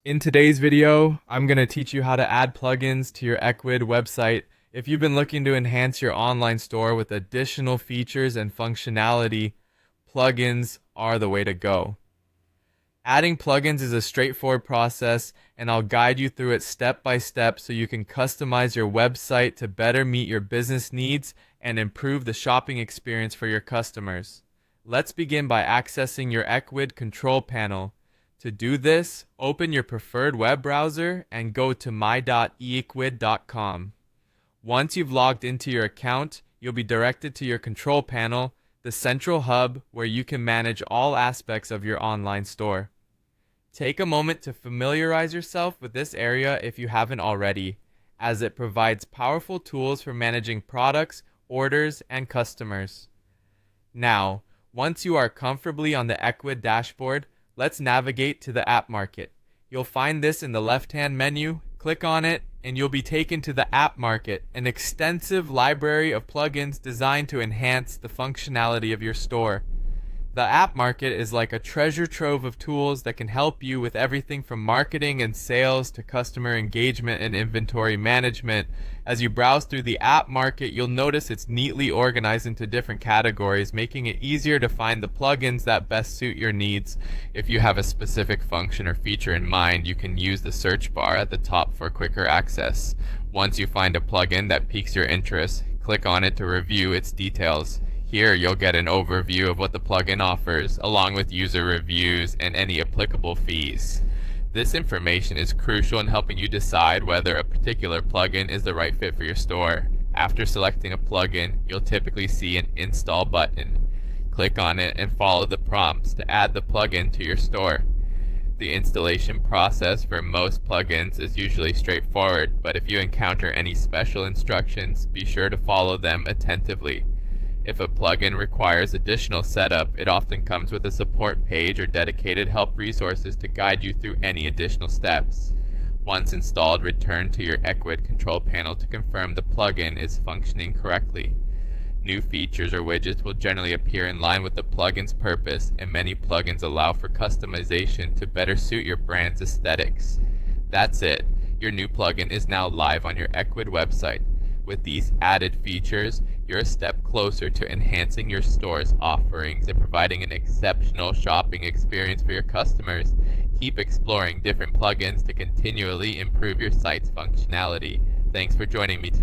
In today's video, I'm going to teach you how to add plugins to your Ecwid website. If you've been looking to enhance your online store with additional features and functionality, plugins are the way to go. Adding plugins is a straightforward process, and I'll guide you through it step by step so you can customize your website to better meet your business needs and improve the shopping experience for your customers. Let's begin by accessing your Ecwid control panel. To do this, open your preferred web browser and go to my.equid.com. Once you've logged into your account, you'll be directed to your control panel, the central hub where you can manage all aspects of your online store. Take a moment to familiarize yourself with this area if you haven't already, as it provides powerful tools for managing products, orders, and customers. Now, once you are comfortably on the Ecwid dashboard, let's navigate to the app market. You'll find this in the left-hand menu. Click on it and you'll be taken to the app market, an extensive library of plugins designed to enhance the functionality of your store. The app market is like a treasure trove of tools that can help you with everything from marketing and sales to customer engagement and inventory management. As you browse through the app market, you'll notice it's neatly organized into different categories, making it easier to find the plugins that best suit your needs. If you have a specific function or feature in mind, you can use the search bar at the top for quicker access. Once you find a plugin that piques your interest, click on it to review its details. Here you'll get an overview of what the plugin offers, along with user reviews and any applicable fees. This information is crucial in helping you decide whether a particular plugin is the right fit for your store. After selecting a plugin, you'll typically see an install button. Click on it and follow the prompts to add the plugin to your store. The installation process for most plugins is usually straightforward, but if you encounter any special instructions, be sure to follow them attentively. If a plugin requires additional setup, it often comes with a support page or dedicated help resources to guide you through any additional steps. Once installed, return to your Ecwid control panel to confirm the plugin is functioning correctly. New features or widgets will generally appear in line with the plugin's purpose, and many plugins allow for customization to better suit your brand's aesthetics. That's it. Your new plugin is now live on your Ecwid website. With these added features, you're a step closer to enhancing your store's offerings and providing an exceptional shopping experience for your customers. Keep exploring different plugins to continually improve your site's functionality. Thanks for joining me today.